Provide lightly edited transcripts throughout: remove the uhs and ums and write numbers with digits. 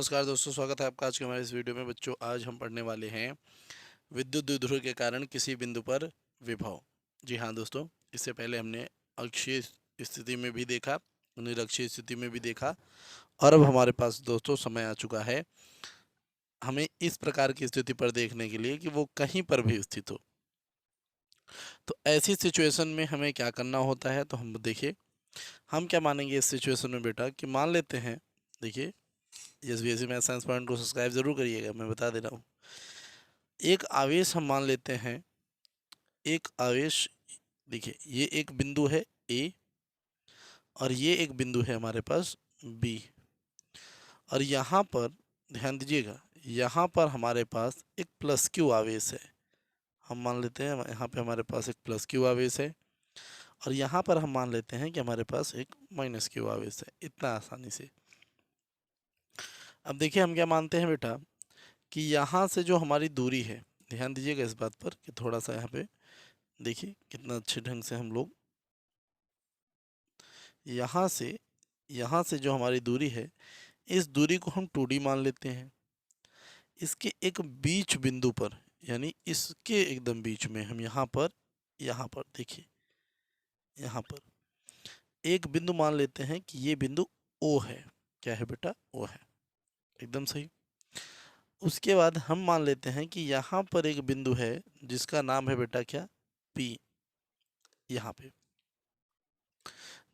नमस्कार दोस्तों, स्वागत है आपका आज के हमारे इस वीडियो में। बच्चों, आज हम पढ़ने वाले हैं विद्युत द्विध्रुव के कारण किसी बिंदु पर विभव। जी हाँ दोस्तों, इससे पहले हमने अक्षीय स्थिति में भी देखा, निरक्षीय स्थिति में भी देखा, और अब हमारे पास दोस्तों समय आ चुका है हमें इस प्रकार की स्थिति पर देखने के लिए कि वो कहीं पर भी स्थित हो। तो ऐसी सिचुएशन में हमें क्या करना होता है, तो हम देखिए हम क्या मानेंगे इस सिचुएशन में बेटा, कि मान लेते हैं, देखिए SBSC मैथ साइंस पॉइंट को सब्सक्राइब जरूर करिएगा, मैं बता दे रहा हूँ। एक आवेश हम मान लेते हैं, एक आवेश, देखिए ये एक बिंदु है ए और ये एक बिंदु है हमारे पास बी, और यहाँ पर ध्यान दीजिएगा, यहाँ पर हमारे पास एक प्लस क्यू आवेश है। हम मान लेते हैं यहाँ पे हमारे पास एक प्लस क्यू आवेश है, और यहाँ पर हम मान लेते हैं कि हमारे पास एक माइनस क्यू आवेश है। इतना आसानी से। अब देखिए हम क्या मानते हैं बेटा, कि यहाँ से जो हमारी दूरी है, ध्यान दीजिएगा इस बात पर कि थोड़ा सा यहाँ पे देखिए कितना अच्छे ढंग से हम लोग यहाँ से जो हमारी दूरी है, इस दूरी को हम 2D मान लेते हैं। इसके एक बीच बिंदु पर, यानी इसके एकदम बीच में हम यहाँ पर देखिए, यहाँ पर एक बिंदु मान लेते हैं कि ये बिंदु O है। क्या है बेटा? O है। एकदम सही। उसके बाद हम मान लेते हैं कि यहाँ पर एक बिंदु है जिसका नाम है बेटा क्या? P। यहाँ पे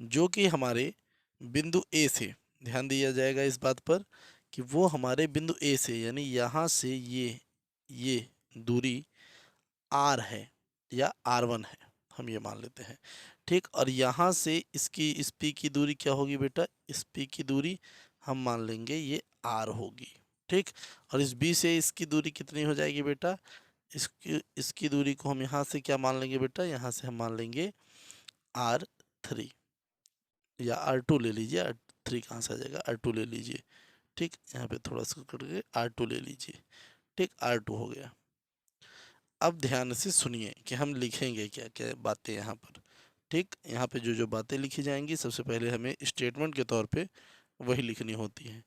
जो कि हमारे बिंदु ए से, ध्यान दिया जाएगा इस बात पर कि वो हमारे बिंदु ए से, यानी यहाँ से ये दूरी आर है या R1 है, हम ये मान लेते हैं। ठीक, और यहाँ से इसकी इस पी की दूरी क्या होगी बेटा? इस पी की दूरी हम मान लेंगे ये आर होगी। ठीक, और इस बी से इसकी दूरी कितनी हो जाएगी बेटा? इसकी दूरी को हम यहाँ से क्या मान लेंगे बेटा? यहाँ से हम मान लेंगे R3 या R2 ले लीजिए। R3 कहाँ से आ जाएगा? R2 ले लीजिए। ठीक, यहाँ पे थोड़ा सा कट के R2 ले लीजिए। ठीक, R2 हो गया। अब ध्यान से सुनिए कि हम लिखेंगे क्या क्या बातें यहाँ पर। ठीक, यहाँ पे जो जो बातें लिखी जाएंगी, सबसे पहले हमें स्टेटमेंट के तौर पे वही लिखनी होती है।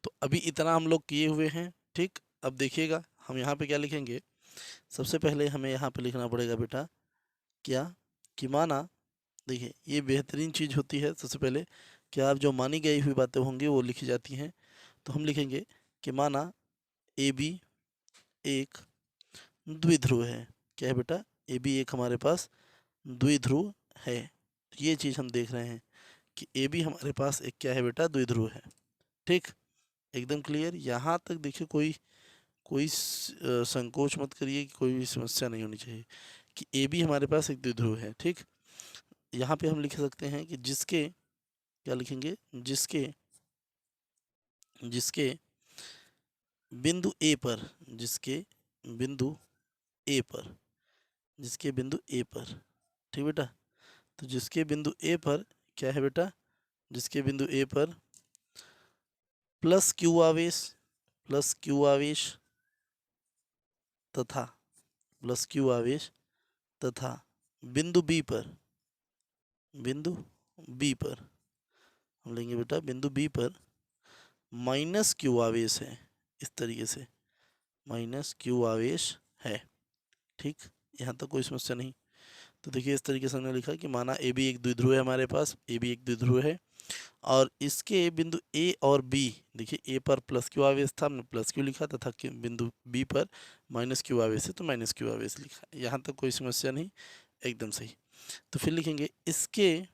तो अभी इतना हम लोग किए हुए हैं। ठीक, अब देखिएगा हम यहाँ पे क्या लिखेंगे। सबसे पहले हमें यहाँ पे लिखना पड़ेगा बेटा क्या, कि माना, देखिए ये बेहतरीन चीज़ होती है। सबसे पहले क्या, आप जो मानी गई हुई बातें होंगी वो लिखी जाती हैं। तो हम लिखेंगे कि माना ए बी एक द्विध्रुव है। क्या है बेटा? ए बी एक हमारे पास द्विध्रुव है। ये चीज़ हम देख रहे हैं कि ए बी हमारे पास एक क्या है बेटा? द्विध्रुव है। ठीक, एकदम क्लियर। यहाँ तक देखिए कोई कोई संकोच मत करिए, कि कोई भी समस्या नहीं होनी चाहिए कि ए बी हमारे पास एक द्विध्रुव है। ठीक, यहाँ पे हम लिख सकते हैं कि जिसके, क्या लिखेंगे? जिसके बिंदु ए पर, जिसके बिंदु ए पर, जिसके बिंदु ए पर, ठीक बेटा। तो जिसके बिंदु ए पर क्या है बेटा? जिसके बिंदु ए पर प्लस क्यू आवेश, प्लस क्यू आवेश तथा प्लस क्यू आवेश तथा बिंदु बी पर, बिंदु बी पर हम लेंगे बेटा बिंदु बी पर माइनस क्यू आवेश है। इस तरीके से माइनस क्यू आवेश है। ठीक, यहाँ तक कोई समस्या नहीं। तो देखिए इस तरीके से हमने लिखा कि माना ए बी एक द्विध्रुव है, हमारे पास ए बी एक द्विध्रुव है, और इसके बिंदु ए और बी, देखिए ए पर प्लस क्यू आवेश था, हमने प्लस क्यू लिखा, तथा बिंदु बी पर माइनस क्यू आवेश है तो माइनस क्यू आवेश लिखा। यहाँ तक कोई समस्या नहीं, एकदम सही। तो फिर लिखेंगे इसके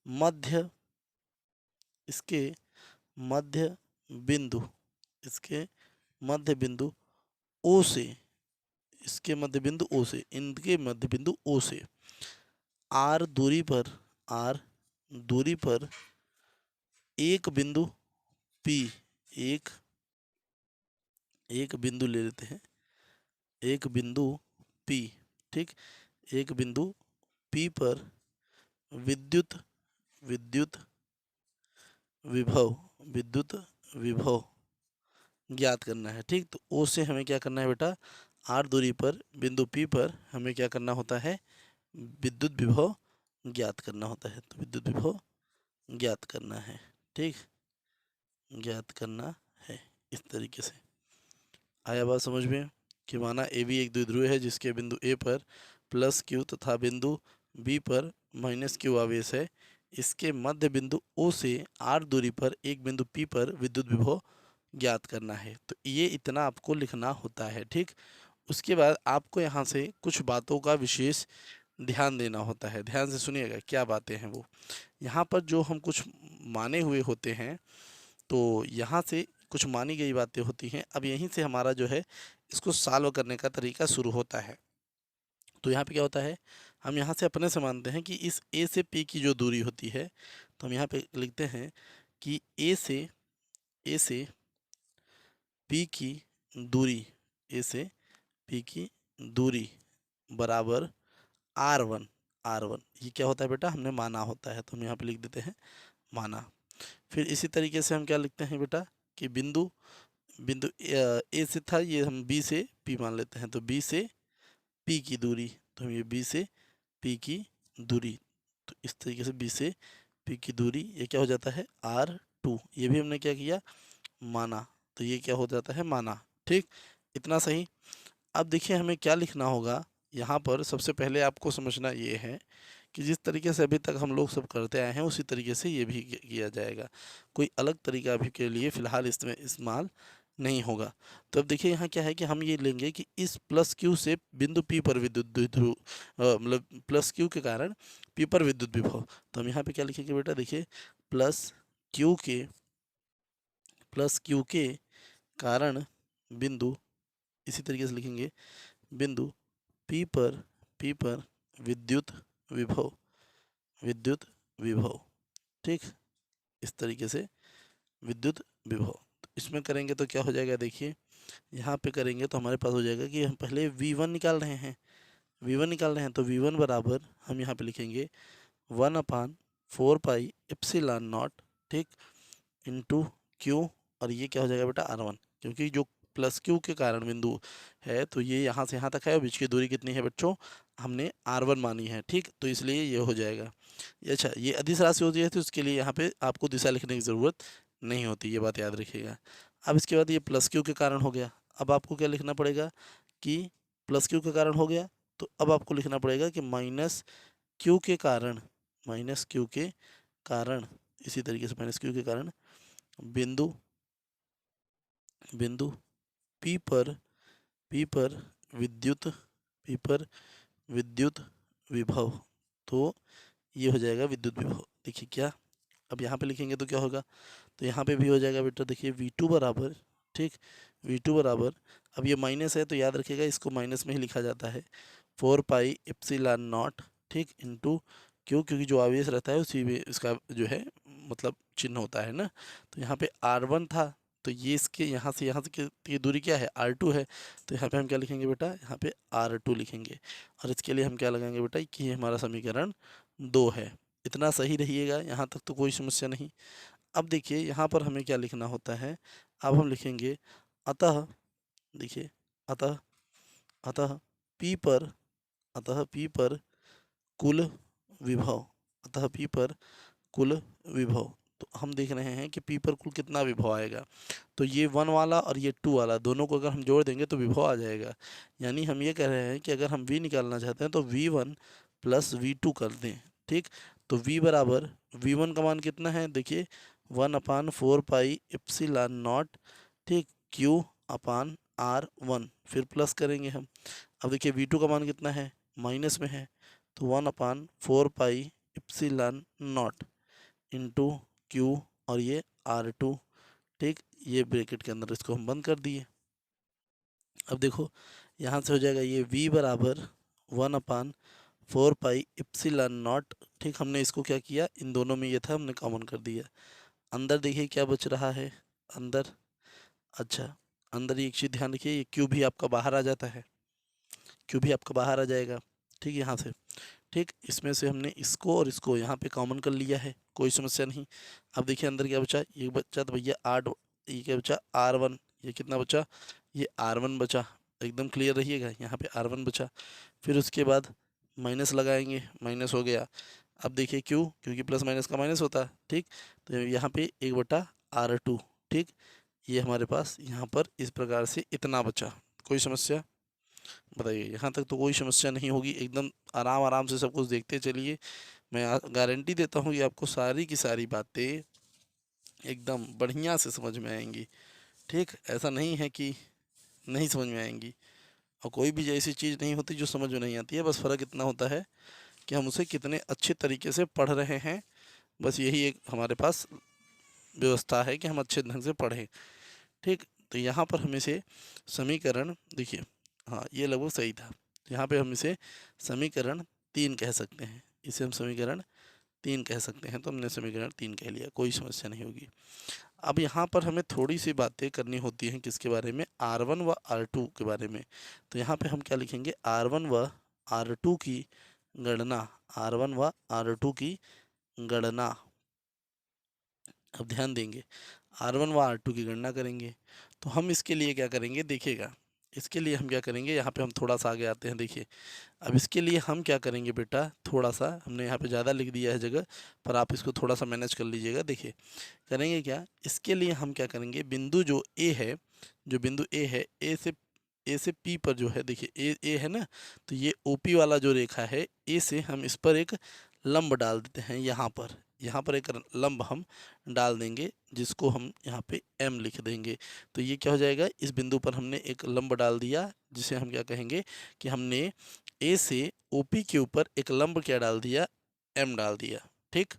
मध्य, इसके मध्य बिंदु, इसके मध्य बिंदु ओ से, इसके मध्य बिंदु ओ से, इनके मध्य बिंदु ओ से आर दूरी पर, आर दूरी पर एक बिंदु पी, एक एक बिंदु ले लेते हैं, एक बिंदु पी। ठीक, एक बिंदु पी पर विद्युत विद्युत विभव, विद्युत विभव ज्ञात करना है। ठीक, तो ओ से हमें क्या करना है बेटा? आर दूरी पर बिंदु पी पर हमें क्या करना होता है? विद्युत विभव ज्ञात करना होता है। तो विद्युत विभव ज्ञात करना है। ठीक, ज्ञात करना है। इस तरीके से आया बात समझ में कि माना ए बी एक द्विध्रुव है जिसके बिंदु ए पर प्लस क्यू तथा बिंदु बी पर माइनस क्यू आवेश है। इसके मध्य बिंदु ओ से आर दूरी पर एक बिंदु पी पर विद्युत विभव ज्ञात करना है। तो ये इतना आपको लिखना होता है। ठीक, उसके बाद आपको यहाँ से कुछ बातों का विशेष ध्यान देना होता है। ध्यान से सुनिएगा क्या बातें हैं वो। यहाँ पर जो हम कुछ माने हुए होते हैं तो यहाँ से कुछ मानी गई बातें होती हैं। अब यहीं से हमारा जो है इसको सॉल्व करने का तरीका शुरू होता है। तो यहाँ पे क्या होता है, हम यहाँ से अपने से मानते हैं कि इस ए से पी की जो दूरी होती है, तो हम यहाँ पे लिखते हैं कि ए से पी की दूरी, ए से पी की दूरी बराबर आर वन। ये क्या होता है बेटा, हमने माना होता है, तो हम यहाँ पे लिख देते हैं माना। फिर इसी तरीके से हम क्या लिखते हैं बेटा कि बिंदु बिंदु ए से था, ये हम बी से पी मान लेते हैं, तो बी से पी की दूरी, तो हम ये बी से पी की दूरी, तो इस तरीके से बी से पी की दूरी ये क्या हो जाता है R2। ये भी हमने क्या किया, माना, तो ये क्या हो जाता है माना। ठीक, इतना सही। अब देखिए हमें क्या लिखना होगा यहाँ पर। सबसे पहले आपको समझना ये है कि जिस तरीके से अभी तक हम लोग सब करते आए हैं उसी तरीके से ये भी किया जाएगा। कोई अलग तरीका अभी के लिए फ़िलहाल इसमें इस्तेमाल नहीं होगा। तो अब देखिए यहाँ क्या है कि हम ये लेंगे कि इस प्लस क्यू से बिंदु पी पर विद्युत द्विध्रुव मतलब प्लस क्यू के कारण पी पर विद्युत विभव। तो हम यहाँ पे क्या लिखेंगे बेटा, देखिए प्लस क्यू के कारण बिंदु, इसी तरीके से लिखेंगे बिंदु पी पर विद्युत विभव। ठीक, इस तरीके से विद्युत विभव। तो इसमें करेंगे तो क्या हो जाएगा, देखिए यहाँ पे करेंगे तो हमारे पास हो जाएगा कि हम पहले V1 निकाल रहे हैं, तो V1 बराबर हम यहाँ पे लिखेंगे 1/4 पाई एप्सिलॉन नॉट, ठीक, इंटू क्यू, और ये क्या हो जाएगा बेटा R1, क्योंकि जो प्लस क्यू के कारण बिंदु है तो ये यहाँ से यहाँ तक है और बीच की दूरी कितनी है बच्चों, हमने R1 मानी है। ठीक, तो इसलिए ये हो जाएगा। अच्छा, ये अदिश राशि होती है तो उसके लिए यहाँ पे आपको दिशा लिखने की ज़रूरत नहीं होती, ये बात याद रखिएगा। अब इसके बाद ये प्लस क्यू के कारण हो गया। अब आपको क्या लिखना पड़ेगा कि प्लस क्यू के कारण हो गया, तो अब आपको लिखना पड़ेगा कि माइनस क्यू के कारण, इसी तरीके से माइनस क्यू के कारण बिंदु पी पर विद्युत विभव। तो ये हो जाएगा विद्युत विभव। देखिए क्या, अब यहाँ पे लिखेंगे तो क्या होगा, तो यहाँ पे भी हो जाएगा बेटा, देखिए V2 बराबर, ठीक, V2 बराबर, अब ये माइनस है तो याद रखिएगा इसको माइनस में ही लिखा जाता है 4 पाई एप्सिलॉन नॉट, ठीक, इंटू क्यों, क्योंकि जो आवेश रहता है उसी में इसका जो है मतलब चिन्ह होता है ना। तो यहाँ पे R1 था, तो ये इसके यहाँ से की दूरी क्या है, R2 है, तो यहाँ पे हम क्या लिखेंगे बेटा, यहाँ पे R2 लिखेंगे, और इसके लिए हम क्या लगाएंगे बेटा कि ये हमारा समीकरण 2 है। इतना सही रहिएगा, यहाँ तक तो कोई समस्या नहीं। अब देखिए यहाँ पर हमें क्या लिखना होता है, अब हम लिखेंगे अतः, देखिए अतः अतः P पर कुल विभव, अतः P पर कुल विभव। तो हम देख रहे हैं कि P पर कुल कितना विभव आएगा, तो ये 1 वाला और ये 2 वाला दोनों को अगर हम जोड़ देंगे तो विभव आ जाएगा। यानी हम ये कह रहे हैं कि अगर हम V निकालना चाहते हैं तो V1 प्लस V2 कर दें। ठीक, तो V बराबर, V1 का मान कितना है, देखिए 1/4 पाई एप्सिलॉन नॉट, ठीक, Q/R1, फिर प्लस करेंगे हम। अब देखिए V2 का मान कितना है, माइनस में है, तो 1/4 pi epsilon not into Q, और ये R2, ठीक, ये ब्रैकेट के अंदर इसको हम बंद कर दिए। अब देखो यहाँ से हो जाएगा ये V बराबर 1/4 पाई एप्सिलॉन नॉट, ठीक, हमने इसको क्या किया, इन दोनों में ये था हमने कॉमन कर दिया। अंदर देखिए क्या बच रहा है अंदर, अच्छा अंदर एक चीज़ ध्यान रखिए, ये क्यू भी आपका बाहर आ जाता है, क्यू भी आपका बाहर आ जाएगा। ठीक, यहाँ से, ठीक, इसमें से हमने इसको और इसको यहाँ पे कॉमन कर लिया है, कोई समस्या नहीं। अब देखिए अंदर क्या बचा, ये बचा तो भैया 8, ये क्या बचा R1, ये कितना बचा, ये R1 बचा, एकदम क्लियर रहिएगा, यहाँ पे R1 बचा। फिर उसके बाद माइनस लगाएंगे, माइनस हो गया। अब देखिए क्यों, क्योंकि प्लस माइनस का माइनस होता है, ठीक। तो यहाँ पे 1/R2, ठीक। ये हमारे पास यहाँ पर इस प्रकार से इतना बचा। कोई समस्या बताइए? यहाँ तक तो कोई समस्या नहीं होगी, एकदम आराम आराम से सब कुछ देखते चलिए। मैं गारंटी देता हूँ कि आपको सारी की सारी बातें एकदम बढ़िया से समझ में आएंगी, ठीक। ऐसा नहीं है कि नहीं समझ में आएंगी, और कोई भी ऐसी चीज़ नहीं होती जो समझ में नहीं आती है। बस फ़र्क इतना होता है कि हम उसे कितने अच्छे तरीके से पढ़ रहे हैं। बस यही एक हमारे पास व्यवस्था है कि हम अच्छे ढंग से पढ़ें, ठीक। तो यहाँ पर हम इसे समीकरण, देखिए हाँ ये लगभग सही था। यहाँ पे हम इसे समीकरण 3 कह सकते हैं, इसे हम समीकरण 3 कह सकते हैं। तो हमने समीकरण 3 कह लिया, कोई समस्या नहीं होगी। अब यहाँ पर हमें थोड़ी सी बातें करनी होती हैं, किसके बारे में? R1 व R2 के बारे में। तो यहाँ पे हम क्या लिखेंगे? R1 व R2 की गणना, R1 व R2 की गणना। अब ध्यान देंगे, R1 व R2 की गणना करेंगे। तो हम इसके लिए क्या करेंगे देखिएगा, इसके लिए हम क्या करेंगे, यहाँ पे हम थोड़ा सा आगे आते हैं। देखिए अब इसके लिए हम क्या करेंगे बेटा, थोड़ा सा हमने यहाँ पे ज़्यादा लिख दिया है जगह, पर आप इसको थोड़ा सा मैनेज कर लीजिएगा। देखिए करेंगे क्या, इसके लिए हम क्या करेंगे, बिंदु जो ए है, जो बिंदु ए है, ए से पी पर जो है, देखिए ए है ना, तो ये ओपी वाला जो रेखा है, ए से हम इस पर एक लंब डाल देते हैं। यहाँ पर एक लंब हम डाल देंगे, जिसको हम यहाँ पे एम लिख देंगे। तो ये क्या हो जाएगा, इस बिंदु पर हमने एक लंब डाल दिया, जिसे हम क्या कहेंगे कि हमने ए से ओपी के ऊपर एक लंब क्या डाल दिया, एम डाल दिया, ठीक।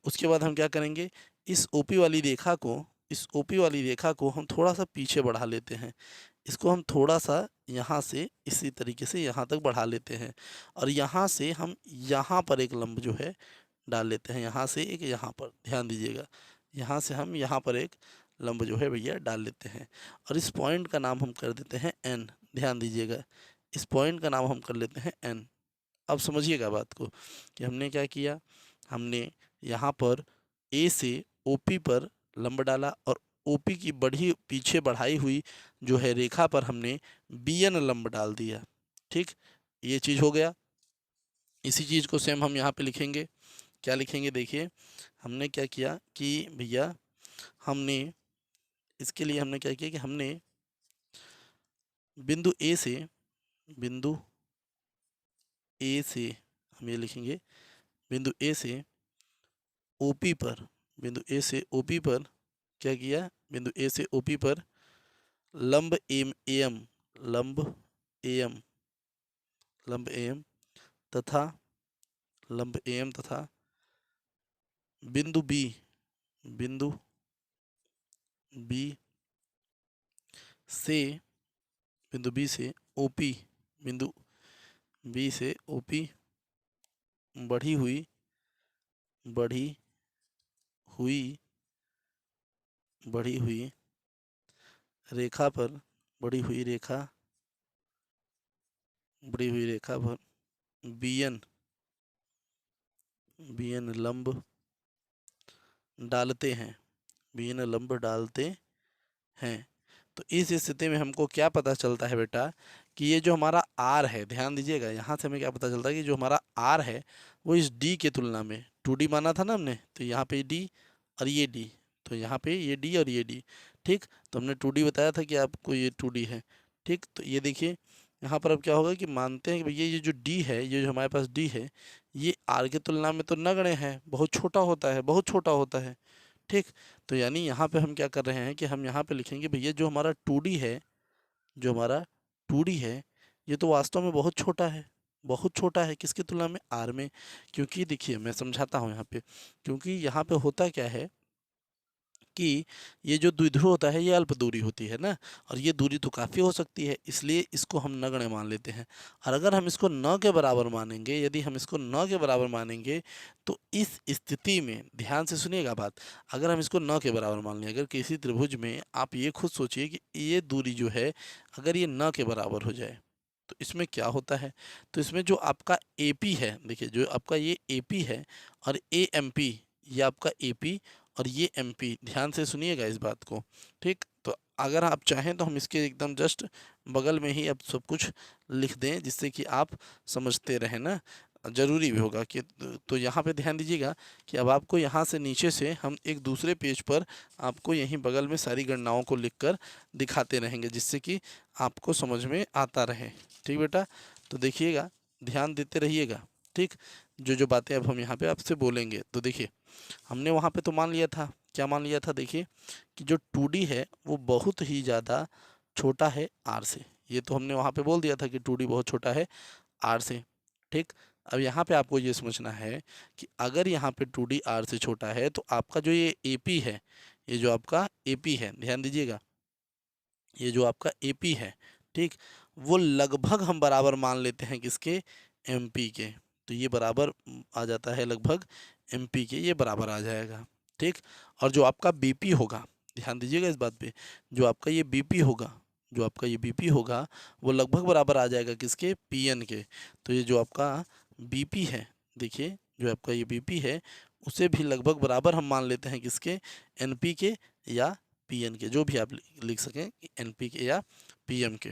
उसके बाद हम क्या करेंगे, इस ओपी वाली रेखा को, इस ओपी वाली रेखा को हम थोड़ा सा पीछे बढ़ा लेते हैं। इसको हम थोड़ा सा यहाँ से इसी तरीके से यहाँ तक बढ़ा लेते हैं, और यहाँ से हम यहाँ पर एक लंब जो है डाल लेते हैं। यहाँ से एक, यहाँ पर ध्यान दीजिएगा, यहाँ से हम यहाँ पर एक लंब जो है भैया डाल लेते हैं, और इस पॉइंट का नाम हम कर देते हैं एन। ध्यान दीजिएगा, इस पॉइंट का नाम हम कर लेते हैं एन। अब समझिएगा बात को कि हमने क्या किया, हमने यहाँ पर ए से ओपी पर लंब डाला, और ओपी की बढ़ी पीछे बढ़ाई हुई जो है रेखा पर हमने बी एन लंब डाल दिया, ठीक। ये चीज़ हो गया। इसी चीज़ को सेम हम यहाँ पे लिखेंगे। क्या लिखेंगे, देखिए हमने क्या किया कि भैया हमने इसके लिए हमने क्या किया कि हमने बिंदु ए से, बिंदु ए से हम ये लिखेंगे, बिंदु ए से ओपी पर, बिंदु ए से ओपी पर क्या किया, बिंदु ए से ओपी पर लंब एम एम, लंब एम, लंब एम तथा लंब एम तथा बिंदु बी, बिंदु बी से, बिंदु बी से ओपी, बिंदु बी से ओपी बढ़ी हुई, बढ़ी हुई, बढ़ी हुई रेखा पर, बढ़ी हुई रेखा, बढ़ी हुई रेखा पर बी एन, बी एन लंब डालते हैं, बी एन लंब डालते हैं। तो इस स्थिति में हमको क्या पता चलता है बेटा कि ये जो हमारा आर है, ध्यान दीजिएगा, यहाँ से हमें क्या पता चलता है कि जो हमारा आर है वो इस डी के तुलना में, 2D माना था ना हमने, तो यहाँ पे डी और ये डी, तो यहाँ पे ये डी और ये डी, ठीक। तो हमने 2D बताया था कि आपको ये 2D है, ठीक। तो ये देखिए यहाँ पर अब क्या होगा कि मानते हैं कि भैया ये जो डी है, ये जो हमारे पास डी है, ये आर की तुलना में तो नगण्य है, बहुत छोटा होता है, बहुत छोटा होता है, ठीक। तो यानी यहाँ पे हम क्या कर रहे हैं कि हम यहाँ पे लिखेंगे भैया जो हमारा 2D है, जो हमारा 2D है, ये तो वास्तव में बहुत छोटा है, बहुत छोटा है किसकी तुलना में, आर में। क्योंकि देखिए मैं समझाता हूँ यहाँ पे, क्योंकि यहाँ पे होता क्या है कि ये जो द्विध्रुव होता है ये अल्प दूरी होती है ना, और ये दूरी तो काफ़ी हो सकती है, इसलिए इसको हम नगण्य मान लेते हैं। और अगर हम इसको न के बराबर मानेंगे, यदि हम इसको न के बराबर मानेंगे, तो इस स्थिति में ध्यान से सुनिएगा बात, अगर हम इसको न के बराबर मान लें, अगर किसी त्रिभुज में आप ये खुद सोचिए कि ये दूरी जो है अगर ये न के बराबर हो जाए तो इसमें क्या होता है, तो इसमें जो आपका AP है, देखिए जो आपका ये AP है और AMP, ये आपका AP और ये MP, ध्यान से सुनिएगा इस बात को, ठीक। तो अगर आप चाहें तो हम इसके एकदम जस्ट बगल में ही अब सब कुछ लिख दें, जिससे कि आप समझते रहें ना। ज़रूरी भी होगा कि तो यहाँ पे ध्यान दीजिएगा कि अब आपको यहाँ से नीचे से हम एक दूसरे पेज पर आपको यहीं बगल में सारी गणनाओं को लिखकर दिखाते रहेंगे, जिससे कि आपको समझ में आता रहे। ठीक बेटा, तो देखिएगा, ध्यान देते रहिएगा। ठीक, जो जो बातें अब हम यहाँ पे आपसे बोलेंगे, तो देखिए हमने वहाँ पे तो मान लिया था, क्या मान लिया था, देखिए कि जो 2D है वो बहुत ही ज़्यादा छोटा है R से। ये तो हमने वहाँ पे बोल दिया था कि 2D बहुत छोटा है R से। ठीक, अब यहाँ पे आपको ये समझना है कि अगर यहाँ पे 2D R से छोटा है तो आपका जो ये AP है, ये जो आपका AP है, ध्यान दीजिएगा, ये जो आपका AP है, ठीक, वो लगभग हम बराबर मान लेते हैं किसके, MP के। तो ये बराबर आ जाता है लगभग MP के, ये बराबर आ जाएगा। ठीक, और जो आपका BP होगा, ध्यान दीजिएगा इस बात पे, जो आपका ये BP होगा, जो आपका ये BP होगा वो लगभग बराबर आ जाएगा किसके, PN के। तो ये जो आपका BP है, देखिए जो आपका ये BP है उसे भी लगभग बराबर हम मान लेते हैं किसके, NP के या पीएन के, जो भी आप लिख सकें, एनपी के या पीएम के।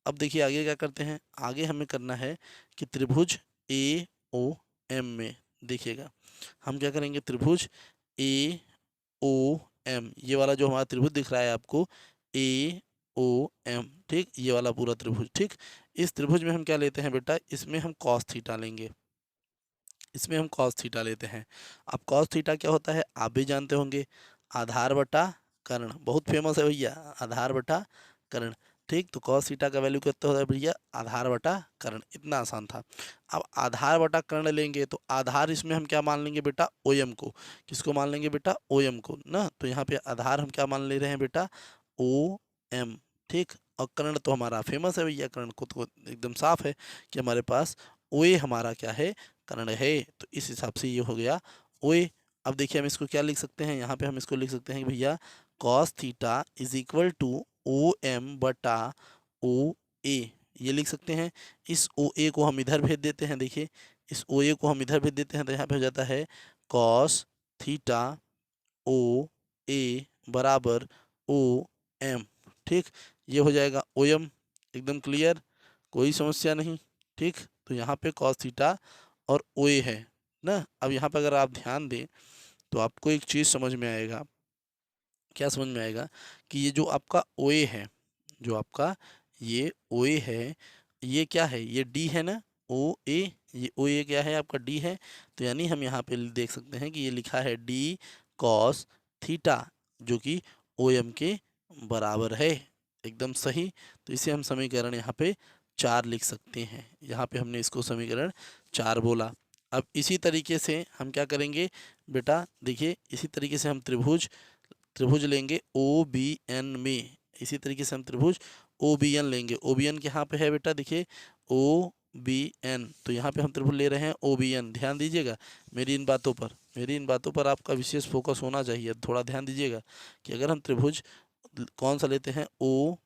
अब देखिए आगे क्या करते हैं, आगे हमें करना है कि त्रिभुज ए ओ एम में, देखिएगा हम क्या करेंगे, त्रिभुज ए ओ एम, ये वाला जो हमारा त्रिभुज दिख रहा है आपको, ए ओ एम, ठीक, ये वाला पूरा त्रिभुज। ठीक, इस त्रिभुज में हम क्या लेते हैं बेटा, इसमें हम कॉस थीटा लेंगे, इसमें हम कॉस थीटा लेते हैं। अब कॉस थीटा क्या होता है आप भी जानते होंगे, आधार बटा कर्ण, बहुत फेमस है भैया, आधार बटा कर्ण। ठीक, तो कॉस थीटा का वैल्यू कितना होता है भैया, आधार बटा कर्ण, इतना आसान था। अब आधार बटा कर्ण लेंगे तो आधार इसमें हम क्या मान लेंगे बेटा, ओ एम को। किसको मान लेंगे बेटा, ओ एम को ना। तो यहाँ पे आधार हम क्या मान ले रहे हैं बेटा, ओ एम। ठीक, और कर्ण तो हमारा फेमस है भैया, कर्ण को तो एकदम साफ है कि हमारे पास ओ ए हमारा क्या है, कर्ण है। तो इस हिसाब से ये हो गया ओ ए। अब देखिए हम इसको क्या लिख सकते हैं, यहाँ पे हम इसको लिख सकते हैं कि भैया cos theta is equal to O M बटा ओ ए, ये लिख सकते हैं। इस ओ ए को हम इधर भेज देते हैं, देखिए इस ओ ए को हम इधर भेज देते हैं, तो यहाँ पे हो जाता है कॉस थीटा ओ ए बराबर ओ एम। ठीक, ये हो जाएगा ओ एम, एकदम क्लियर, कोई समस्या नहीं। ठीक, तो यहाँ पे कॉस थीटा और ओ ए है ना। अब यहाँ पे अगर आप ध्यान दें तो आपको एक चीज़ समझ में आएगा, क्या समझ में आएगा, कि ये जो आपका ओ ए है, जो आपका ये ओ ए है, ये क्या है, ये डी है ना, ओ ए, ये ओ ए क्या है आपका, डी है। तो यानी हम यहाँ पे देख सकते हैं कि ये लिखा है डी कॉस थीटा, जो कि ओ एम के बराबर है, एकदम सही। तो इसे हम समीकरण यहाँ पे 4 लिख सकते हैं, यहाँ पे हमने इसको समीकरण 4 बोला। अब इसी तरीके से हम क्या करेंगे बेटा, देखिए इसी तरीके से हम त्रिभुज त्रिभुज लेंगे ओ बी एन में, इसी तरीके से हम त्रिभुज ओ बी एन लेंगे। ओ बी एन यहाँ पे है बेटा, देखिए ओ बी एन, तो यहाँ पे हम त्रिभुज ले रहे हैं ओ बी एन। ध्यान दीजिएगा मेरी इन बातों पर, मेरी इन बातों पर आपका विशेष फोकस होना चाहिए, थोड़ा ध्यान दीजिएगा कि अगर हम त्रिभुज कौन सा लेते हैं, ओ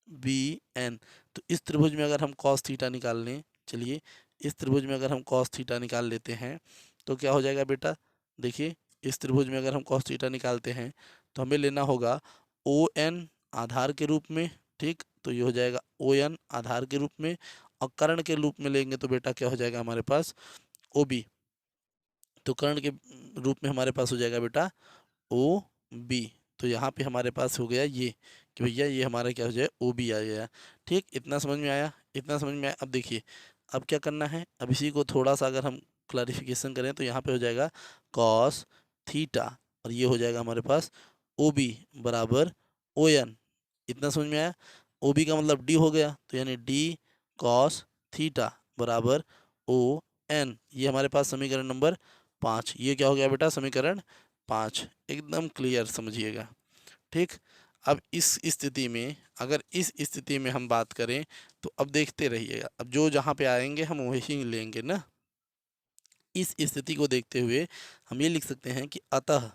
बी एन, तो इस त्रिभुज में अगर हम कॉस थीटा निकाल लें, चलिए इस त्रिभुज में अगर हम कॉस थीटा निकाल लेते हैं तो क्या हो जाएगा बेटा, देखिए इस त्रिभुज में अगर हम कॉस थीटा निकालते हैं तो हमें लेना होगा ओ एन आधार के रूप में। ठीक, तो ये हो जाएगा ओ एन आधार के रूप में, और कर्ण के रूप में लेंगे तो बेटा क्या हो जाएगा हमारे पास, ओ बी। तो कर्ण के रूप में हमारे पास हो जाएगा बेटा ओ बी। तो यहाँ पे हमारे पास हो गया ये कि भैया ये हमारा क्या हो जाए, ओ बी आ गया। ठीक, इतना समझ में आया, इतना समझ में आया। अब देखिए अब क्या करना है, अब इसी को थोड़ा सा अगर हम क्लैरिफिकेशन करें तो यहाँ पे हो जाएगा कॉस थीटा, और ये हो जाएगा हमारे पास ओ बी बराबर ओ एन। इतना समझ में आया, ओ बी का मतलब डी हो गया, तो यानी डी कॉस थीटा बराबर ओ एन। ये हमारे पास समीकरण नंबर 5, ये क्या हो गया बेटा, समीकरण 5, एकदम क्लियर समझिएगा। ठीक, अब इस स्थिति में, अगर इस स्थिति में हम बात करें तो अब देखते रहिएगा, अब जो जहाँ पे आएंगे हम वही लेंगे ना। इस स्थिति को देखते हुए हम ये लिख सकते हैं कि अतः,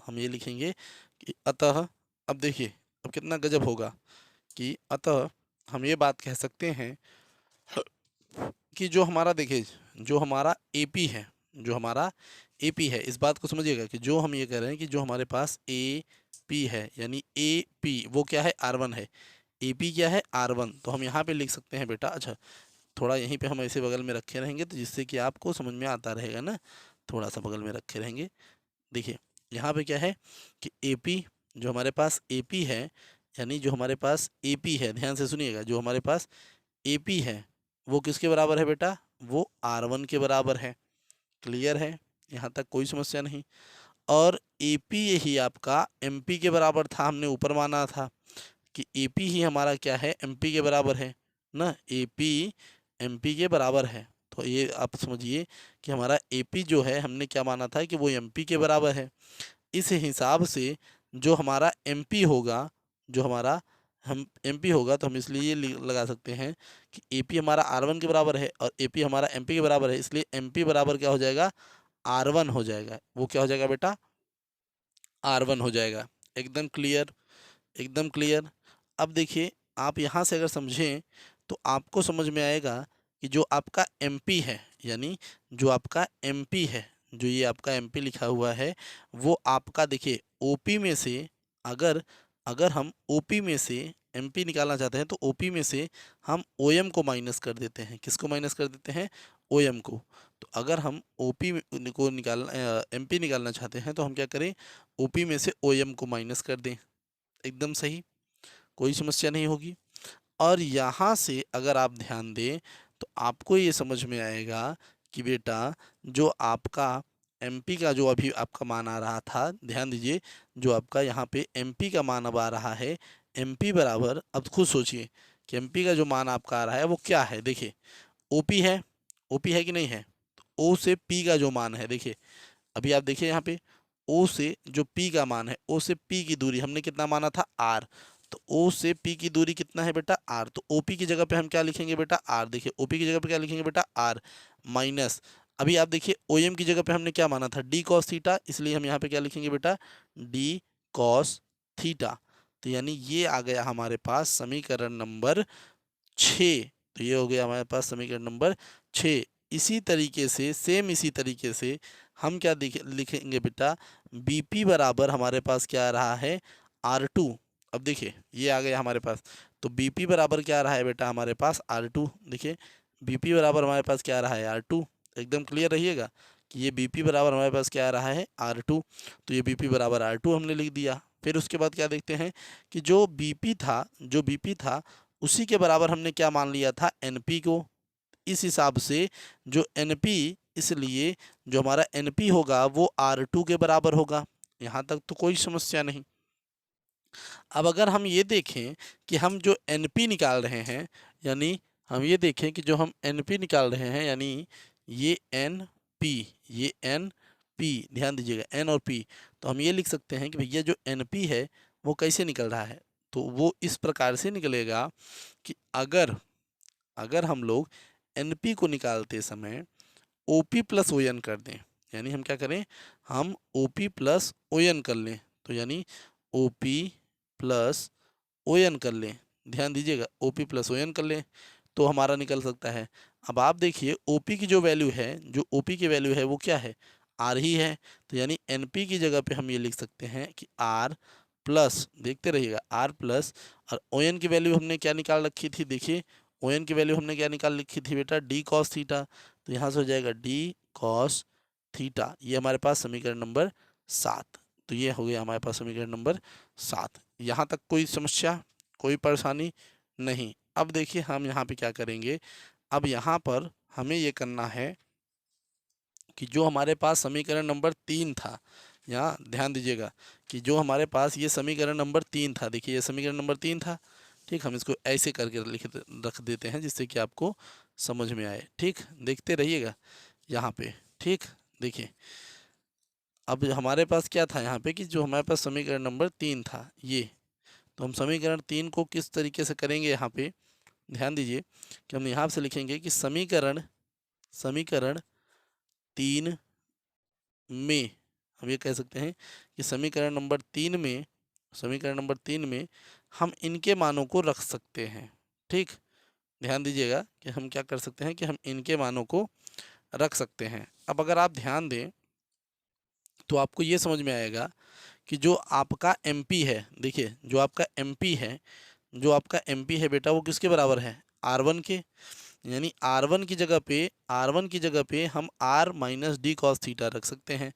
हम ये लिखेंगे कि अतः, अब देखिए अब कितना गजब होगा कि अतः हम ये बात कह सकते हैं कि जो हमारा, देखिए जो हमारा एपी है, जो हमारा एपी है, इस बात को समझिएगा कि जो हम ये कह रहे हैं कि जो हमारे पास ए पी है, यानी ए पी वो क्या है, R1 है, ए पी क्या है, R1। तो हम यहाँ पे लिख सकते हैं बेटा, अच्छा थोड़ा यहीं पे हम ऐसे बगल में रखे रहेंगे तो जिससे कि आपको समझ में आता रहेगा ना, थोड़ा सा बगल में रखे रहेंगे। देखिए यहाँ पे क्या है कि AP, जो हमारे पास AP है, यानी जो हमारे पास AP है, ध्यान से सुनिएगा, जो हमारे पास AP है वो किसके बराबर है बेटा, वो R1 के बराबर है। क्लियर है, यहाँ तक कोई समस्या नहीं। और AP ही आपका MP के बराबर था, हमने ऊपर माना था कि AP ही हमारा क्या है, MP के बराबर है ना, AP MP के बराबर है। तो ये आप समझिए कि हमारा AP जो है हमने क्या माना था कि वो MP के बराबर है। इस हिसाब से जो हमारा MP होगा, जो हमारा हम MP होगा, तो हम इसलिए ये लगा सकते हैं कि AP हमारा R1 के बराबर है और AP हमारा MP के बराबर है, इसलिए MP बराबर क्या हो जाएगा, R1 हो जाएगा। वो क्या हो जाएगा बेटा, R1 हो जाएगा। एकदम क्लियर, एकदम क्लियर। अब देखिए आप यहाँ से अगर समझें तो आपको समझ में आएगा कि जो आपका MP है, यानी जो आपका MP है, जो ये आपका MP लिखा हुआ है, वो आपका देखिए OP में से, अगर अगर हम OP में से MP निकालना चाहते हैं तो OP में से हम OM को माइनस कर देते हैं। किसको माइनस कर देते हैं, OM को। तो अगर हम OP को निकालना MP निकालना चाहते हैं तो हम क्या करें, OP में से OM को माइनस कर दें। एकदम सही, कोई समस्या नहीं होगी। और यहाँ से अगर आप ध्यान दें तो आपको ये समझ में आएगा कि बेटा जो आपका MP का जो अभी आपका मान आ रहा था, ध्यान दीजिए, जो आपका यहाँ पे MP का मान अब आ रहा है, MP बराबर, अब खुद सोचिए कि MP का जो मान आपका आ रहा है वो क्या है। देखिए OP है, OP है कि नहीं है, तो O से P का जो मान है, देखिए अभी आप देखिए यहाँ पे O से जो P का मान है, O से P की दूरी हमने कितना माना था, R। तो O से P की दूरी कितना है बेटा, R। तो OP की जगह पे हम क्या लिखेंगे बेटा, R। देखिए OP की जगह पे क्या लिखेंगे बेटा, R माइनस, अभी आप देखिए OM की जगह पे हमने क्या माना था, D cos थीटा, इसलिए हम यहाँ पे क्या लिखेंगे बेटा, D cos थीटा। तो यानी ये आ गया हमारे पास समीकरण नंबर 6। तो ये हो गया हमारे पास समीकरण नंबर 6। इसी तरीके से, सेम इसी तरीके से हम क्या लिखेंगे बेटा, BP बराबर हमारे पास क्या आ रहा है, R2। अब देखिए ये आ गया हमारे पास, तो BP बराबर क्या आ रहा है बेटा हमारे पास, R2। देखिए BP बराबर हमारे पास क्या आ रहा है, R2। एकदम क्लियर रहिएगा कि ये BP बराबर हमारे पास क्या आ रहा है, R2। तो ये BP बराबर R2 हमने लिख दिया। फिर उसके बाद क्या देखते हैं कि जो BP था, जो BP था उसी के बराबर हमने क्या मान लिया था, NP को। इस हिसाब से जो NP, इसलिए जो हमारा NP होगा वो R2 के बराबर होगा। यहाँ तक तो कोई समस्या नहीं। अब अगर हम ये देखें कि हम जो NP निकाल रहे हैं, यानी हम ये देखें कि जो हम NP निकाल रहे हैं, यानी ये NP, ये NP, ध्यान दीजिएगा N और P, तो हम ये लिख सकते हैं कि भैया जो NP है वो कैसे निकल रहा है। तो वो इस प्रकार से निकलेगा कि अगर अगर हम लोग NP को निकालते समय OP प्लस ON कर दें, यानी हम क्या करें, हम OP प्लस ON कर लें, तो यानी OP प्लस ON कर लें, ध्यान दीजिएगा OP प्लस ON कर लें, तो हमारा निकल सकता है। अब आप देखिए OP की जो वैल्यू है, जो OP की वैल्यू है वो क्या है, R ही है। तो यानी NP की जगह पे हम ये लिख सकते हैं कि R प्लस, देखते रहिएगा, R प्लस, और ON की वैल्यू हमने क्या निकाल रखी थी, देखिए ON की वैल्यू हमने क्या निकाल रखी थी बेटा, D cos थीटा। तो यहाँ से हो जाएगा D cos थीटा। ये हमारे पास समीकरण नंबर 7। तो ये हो गया हमारे पास समीकरण नंबर 7। यहाँ तक कोई समस्या, कोई परेशानी नहीं। अब देखिए हम यहाँ पे क्या करेंगे, अब यहाँ पर हमें ये करना है कि जो हमारे पास समीकरण नंबर 3 था, यहाँ ध्यान दीजिएगा कि जो हमारे पास ये समीकरण नंबर 3 था, देखिए ये समीकरण नंबर 3 था, ठीक, हम इसको ऐसे करके रख देते हैं जिससे कि आपको समझ में आए। ठीक, देखते रहिएगा यहाँ पे। ठीक, देखिए अब हमारे पास क्या था यहाँ पे कि जो हमारे पास समीकरण नंबर 3 था ये, तो हम समीकरण 3 को किस तरीके से करेंगे, यहाँ पे ध्यान दीजिए कि हम यहाँ से लिखेंगे कि समीकरण समीकरण 3 में, हम ये कह सकते हैं कि समीकरण नंबर 3 में, समीकरण नंबर 3 में हम इनके मानों को रख सकते हैं। ठीक, ध्यान दीजिएगा कि हम क्या कर सकते हैं कि हम इनके मानों को रख सकते हैं। अब अगर आप ध्यान दें तो आपको ये समझ में आएगा कि जो आपका MP है, देखिए जो आपका MP है, जो आपका MP है बेटा वो किसके बराबर है, R1 के। यानी R1 की जगह पे हम R minus D cos theta रख सकते हैं।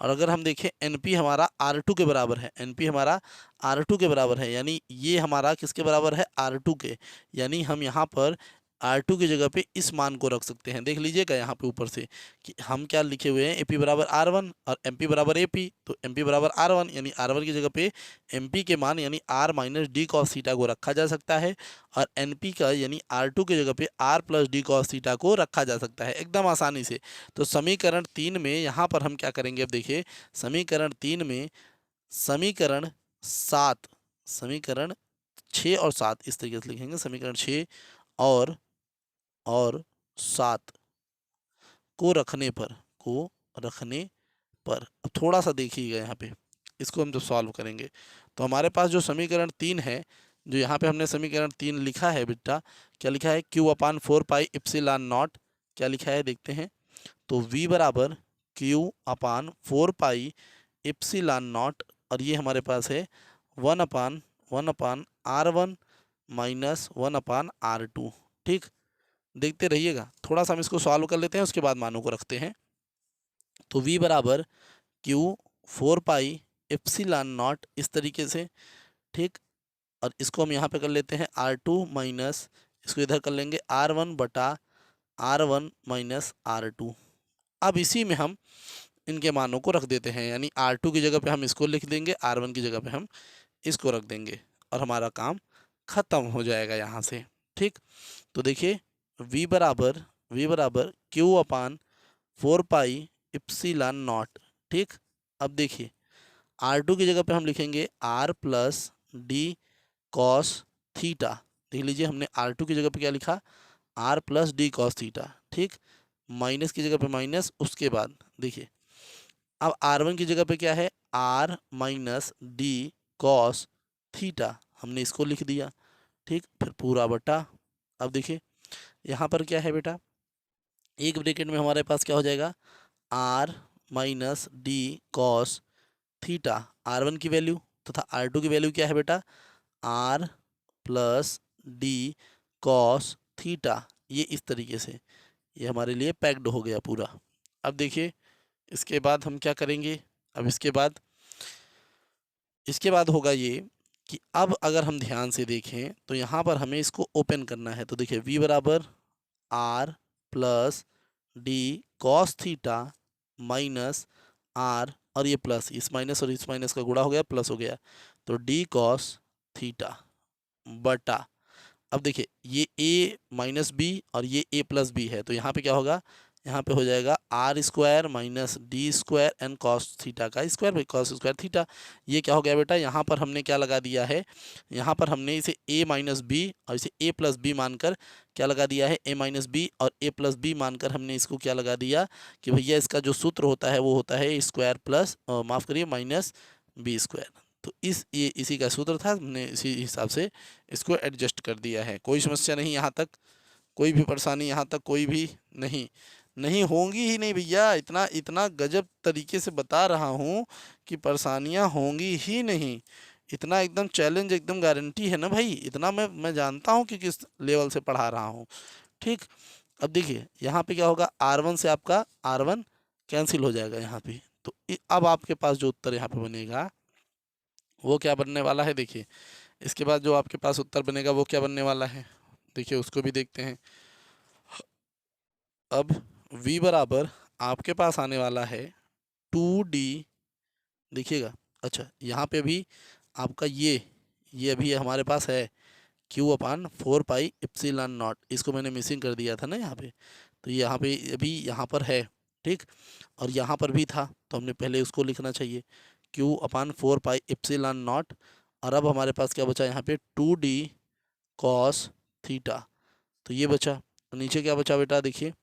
और अगर हम देखें NP हमारा R2 के बराबर है, NP हमारा R2 के बराबर है, यानी ये हमारा किसके बराबर है, R2 के। यानी हम यहाँ पर R2 की जगह पे इस मान को रख सकते हैं। देख लीजिएगा यहाँ पे ऊपर से कि हम क्या लिखे हुए हैं, AP बराबर R1 और MP बराबर AP, तो MP बराबर R1, यानी R1 की जगह पे MP के मान यानी R minus D cos theta को रखा जा सकता है, और NP का यानी R2 की जगह पे R plus D cos theta को रखा जा सकता है एकदम आसानी से। तो समीकरण 3 में यहाँ पर हम क्या करेंगे, अब देखिए समीकरण 3 में समीकरण 7, समीकरण 6 और 7 इस तरीके से लिखेंगे, समीकरण 6 और 7 को रखने पर अब थोड़ा सा देखिएगा यहाँ पे, इसको हम जब सॉल्व करेंगे तो हमारे पास जो समीकरण 3 है, जो यहाँ पे हमने समीकरण 3 लिखा है बेटा, क्या लिखा है, Q upon 4 pi epsilon not, क्या लिखा है देखते हैं, तो V बराबर Q अपान 4 पाई इप्सिलॉन नॉट, और ये हमारे पास है 1 अपान R1 माइनस 1/R2। ठीक, देखते रहिएगा, थोड़ा सा हम इसको सॉल्व कर लेते हैं, उसके बाद मानों को रखते हैं। तो V बराबर Q 4 पाई एप्सिलॉन नॉट इस तरीके से। ठीक, और इसको हम यहाँ पे कर लेते हैं R2 माइनस, इसको इधर कर लेंगे R1 बटा R1 माइनस R2। अब इसी में हम इनके मानों को रख देते हैं, यानी R2 की जगह पे हम इसको लिख देंगे, R1 की जगह पे हम इसको रख देंगे, और हमारा काम ख़त्म हो जाएगा यहाँ से। ठीक, तो देखिए V बराबर Q अपान 4 पाई इप्सिलॉन नॉट। ठीक, अब देखिए R2 की जगह पे हम लिखेंगे R plus D cos theta. देख लीजिए हमने R2 की जगह पे क्या लिखा, R plus D cos theta. ठीक, माइनस की जगह पे माइनस, उसके बाद देखिए अब R1 की जगह पे क्या है, R minus D cos theta, हमने इसको लिख दिया। ठीक, फिर पूरा बटा, अब देखिए यहाँ पर क्या है बेटा, एक ब्रैकेट में हमारे पास क्या हो जाएगा, R minus D cos theta, R1 की वैल्यू तथा R2 की वैल्यू क्या है बेटा, R plus D cos theta. ये इस तरीके से ये हमारे लिए पैक्ड हो गया पूरा। अब देखिए इसके बाद हम क्या करेंगे, अब इसके बाद होगा ये कि अब अगर हम ध्यान से देखें तो यहाँ पर हमें इसको ओपन करना है। तो देखिए V बराबर R plus D cos theta minus R, और ये प्लस इस माइनस और इस माइनस का गुणा हो गया, प्लस हो गया, तो डी कॉस थीटा बटा, अब देखिए ये a माइनस बी और ये a प्लस बी है, तो यहाँ पे क्या होगा, यहाँ पे हो जाएगा R square minus D square N cos theta का square by cos square theta. ये क्या हो गया बेटा, यहाँ पर हमने क्या लगा दिया है, यहाँ पर हमने इसे a माइनस बी और इसे a प्लस बी मानकर क्या लगा दिया है, a माइनस बी और a प्लस बी मानकर हमने इसको क्या लगा दिया कि भैया इसका जो सूत्र होता है वो होता है स्क्वायर प्लस माफ़ करिए माइनस बी स्क्वायर। तो ये इसी का सूत्र था, हमने इसी हिसाब से इसको एडजस्ट कर दिया है। कोई समस्या नहीं यहाँ तक, कोई भी परेशानी यहाँ तक कोई भी नहीं होंगी ही नहीं भैया, इतना इतना गजब तरीके से बता रहा हूँ कि परेशानियाँ होंगी ही नहीं, इतना एकदम चैलेंज एकदम गारंटी है ना भाई, इतना मैं जानता हूँ कि किस लेवल से पढ़ा रहा हूँ। ठीक, अब देखिए यहाँ पे क्या होगा, R1 से आपका R1 कैंसिल हो जाएगा यहाँ पे, तो अब आपके पास जो उत्तर यहाँ पे बनेगा वो क्या बनने वाला है, देखिए इसके बाद जो आपके पास उत्तर बनेगा वो क्या बनने वाला है, देखिए उसको भी देखते हैं। अब V बराबर आपके पास आने वाला है 2D, देखिएगा, अच्छा यहाँ पे भी आपका ये अभी हमारे पास है Q upon 4 pi epsilon not, इसको मैंने मिसिंग कर दिया था ना यहाँ पे, तो यहाँ पे अभी यहाँ पर है। ठीक, और यहाँ पर भी था तो हमने पहले उसको लिखना चाहिए Q अपान 4 पाई इप्सिलॉन नॉट, और अब हमारे पास क्या बचा यहाँ पे 2D कॉस थीटा, तो ये बचा, तो नीचे क्या बचा बेटा, देखिए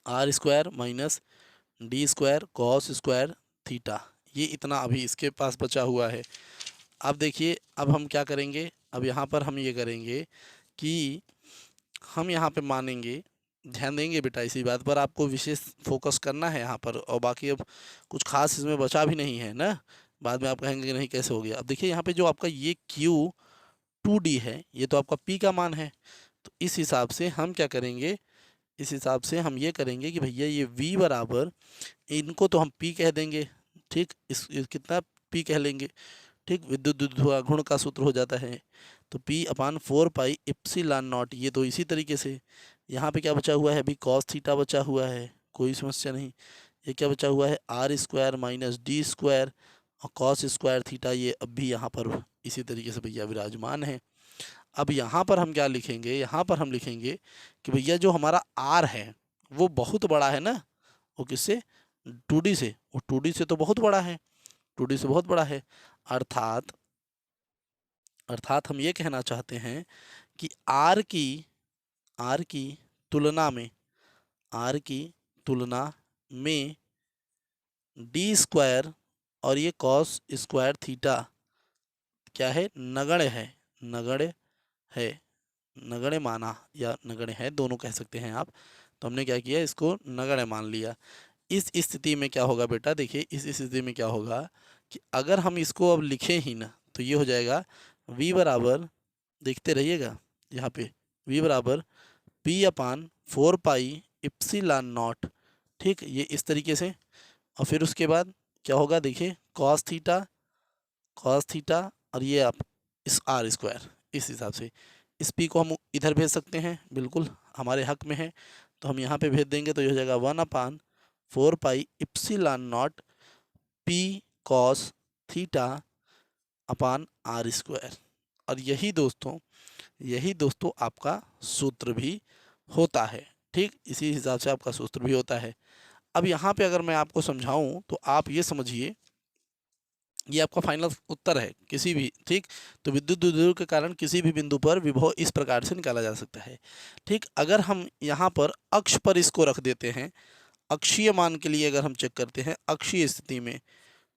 R square minus D square cos square theta, ये इतना अभी इसके पास बचा हुआ है। अब देखिए अब हम क्या करेंगे, अब यहाँ पर हम ये करेंगे कि हम यहाँ पे मानेंगे, ध्यान देंगे बेटा इसी बात पर, आपको विशेष फोकस करना है यहाँ पर, और बाकी अब कुछ खास इसमें बचा भी नहीं है ना, बाद में आप कहेंगे कि नहीं कैसे हो गया। अब देखिए यहाँ पे जो आपका ये Q 2D है, ये तो आपका P का मान है, तो इस हिसाब से हम क्या करेंगे, इस हिसाब से हम ये करेंगे कि भैया ये V बराबर, इनको तो हम P कह देंगे, ठीक, इस कितना P कह लेंगे, ठीक, विद्युत द्विध्रुवाघूर्ण का सूत्र हो जाता है तो P upon 4 pi epsilon not. ये तो इसी तरीके से यहाँ पे क्या बचा हुआ है, अभी कॉस थीटा बचा हुआ है, कोई समस्या नहीं। ये क्या बचा हुआ है, R square minus D square और कॉस स्क्वायर थीटा, ये अब भी यहाँ पर इसी तरीके से भैया विराजमान है। अब यहाँ पर हम क्या लिखेंगे, यहाँ पर हम लिखेंगे कि भैया जो हमारा आर है वो बहुत बड़ा है ना, वो किससे, 2D से, वो 2D से तो बहुत बड़ा है, 2D से बहुत बड़ा है, अर्थात हम ये कहना चाहते हैं कि आर की तुलना में, आर की तुलना में डी स्क्वायर और ये कॉस स्क्वायर थीटा क्या है, नगण्य है, नगण्य है, नगण्य माना या नगण्य है, दोनों कह सकते हैं आप। तो हमने क्या किया, इसको नगण्य मान लिया। इस स्थिति में क्या होगा बेटा, देखिए इस स्थिति में क्या होगा कि अगर हम इसको अब लिखें ही ना तो ये हो जाएगा v बराबर, देखते रहिएगा यहाँ पे, v बराबर P अपान 4 पाई इप्सिलॉन नॉट, ठीक, ये इस तरीके से। और फिर उसके बाद क्या होगा, देखिए कॉस थीटा और ये आप इस आर स्क्वायर, इस हिसाब से इस P को हम इधर भेज सकते हैं, बिल्कुल हमारे हक में है, तो हम यहाँ पे भेज देंगे तो ये हो जाएगा 1 upon 4 pi epsilon naught P cos theta upon R square. और यही दोस्तों आपका सूत्र भी होता है, ठीक, इसी हिसाब से आपका सूत्र भी होता है। अब यहाँ पे अगर मैं आपको समझाऊं तो आप ये समझिए, ये आपका फाइनल उत्तर है किसी भी, ठीक, तो विद्युत द्विध्रुव के कारण किसी भी बिंदु पर विभव इस प्रकार से निकाला जा सकता है, ठीक। अगर हम यहाँ पर अक्ष पर इसको रख देते हैं, अक्षीय मान के लिए अगर हम चेक करते हैं अक्षीय स्थिति में,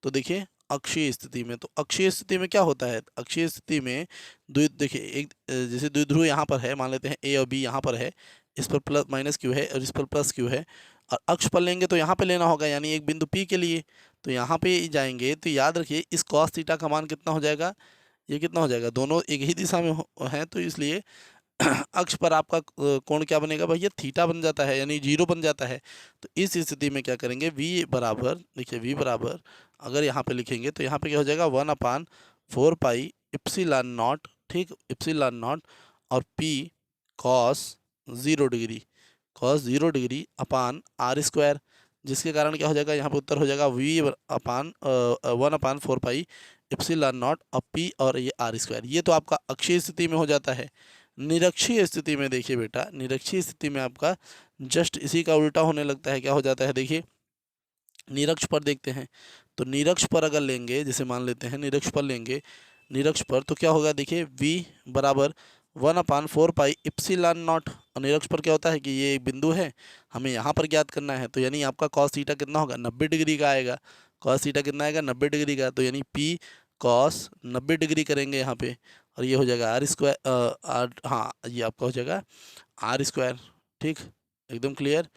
तो देखिए अक्षीय स्थिति में, तो अक्षीय स्थिति में क्या होता है, अक्षीय स्थिति में देखिए एक जैसे द्विध्रुव यहाँ पर है, मान लेते हैं ए और बी यहाँ पर है, इस पर प्लस माइनस क्यू है और इस पर प्लस क्यू है, और अक्ष पर लेंगे तो यहाँ पे लेना होगा, यानी एक बिंदु P के लिए, तो यहाँ पे जाएंगे तो याद रखिए इस कॉस थीटा का मान कितना हो जाएगा, ये कितना हो जाएगा, दोनों एक ही दिशा में हैं, तो इसलिए अक्ष पर आपका कोण क्या बनेगा भैया, थीटा बन जाता है, यानी 0 बन जाता है। तो इस स्थिति में क्या करेंगे, v बराबर, देखिए v बराबर अगर यहाँ पे लिखेंगे तो यहाँ पे क्या हो जाएगा 1 अपान 4 पाई इप्सिलॉन नॉट, ठीक, इप्सिलॉन नॉट और p cos 0 degree upon R square, जिसके कारण क्या हो जाएगा, यहाँ पे उत्तर हो जाएगा v अपान 1 अपान 4 पाई इप्सिलॉन नॉट और p और ये आर स्क्वायर। ये तो आपका अक्षीय स्थिति में हो जाता है। निरक्षीय स्थिति में देखिए बेटा, निरक्षीय स्थिति में आपका जस्ट इसी का उल्टा होने लगता है, क्या हो जाता है, देखिए निरक्ष पर देखते हैं, तो निरक्ष पर अगर लेंगे, जैसे मान लेते हैं निरक्ष पर लेंगे, निरक्ष पर तो क्या होगा, देखिए v बराबर 1 अपान 4 पाई इप्सिलॉन नॉट, और निरक्ष पर क्या होता है कि ये एक बिंदु है, हमें यहाँ पर ज्ञात करना है, तो यानी आपका कॉस थीटा कितना होगा, 90 डिग्री का आएगा, कॉस थीटा कितना आएगा, 90 डिग्री का, तो यानी p कॉस 90 डिग्री करेंगे यहाँ पे, और ये हो जाएगा आर स्क्वायर, हाँ ये आपका हो जाएगा आर स्क्वायर, ठीक, एकदम क्लियर।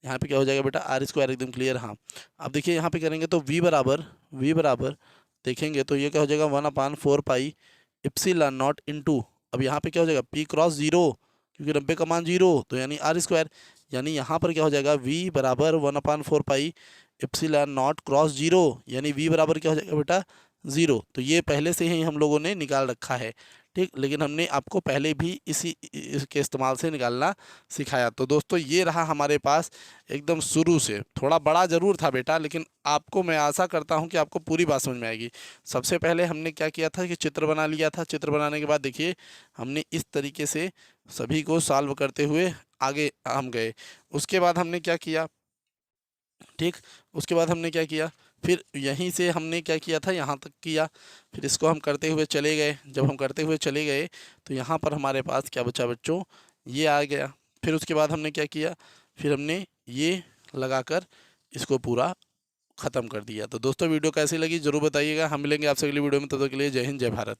यहाँ पे क्या हो जाएगा बेटा, आर स्क्वायर, एकदम क्लियर। हाँ अब देखिए यहाँ पे करेंगे तो v बराबर देखेंगे तो ये क्या हो जाएगा 1 upon 4 pi epsilon not into, अब यहाँ पे क्या हो जाएगा p क्रॉस 0, क्योंकि 90 का मान 0, तो यानी आर स्क्वायर, यानी यहाँ पर क्या हो जाएगा v बराबर 1 upon 4 pi epsilon not cross 0, यानी v बराबर क्या हो जाएगा बेटा 0। तो ये पहले से ही हम लोगों ने निकाल रखा है, ठीक, लेकिन हमने आपको पहले भी इसके इस्तेमाल से निकालना सिखाया। तो दोस्तों ये रहा हमारे पास एकदम शुरू से, थोड़ा बड़ा ज़रूर था बेटा, लेकिन आपको मैं आशा करता हूँ कि आपको पूरी बात समझ में आएगी। सबसे पहले हमने क्या किया था कि चित्र बना लिया था, चित्र बनाने के बाद देखिए हमने इस तरीके से सभी को सॉल्व करते हुए आगे हम गए। उसके बाद हमने क्या किया, ठीक, उसके बाद हमने क्या किया, फिर यहीं से हमने क्या किया था, यहाँ तक किया, फिर इसको हम करते हुए चले गए। जब हम करते हुए चले गए तो यहाँ पर हमारे पास क्या बचा बच्चों, ये आ गया। फिर उसके बाद हमने क्या किया, फिर हमने ये लगाकर इसको पूरा ख़त्म कर दिया। तो दोस्तों वीडियो कैसी लगी ज़रूर बताइएगा। हम मिलेंगे आपसे अगली वीडियो में, तब तक के लिए जय हिंद जय भारत।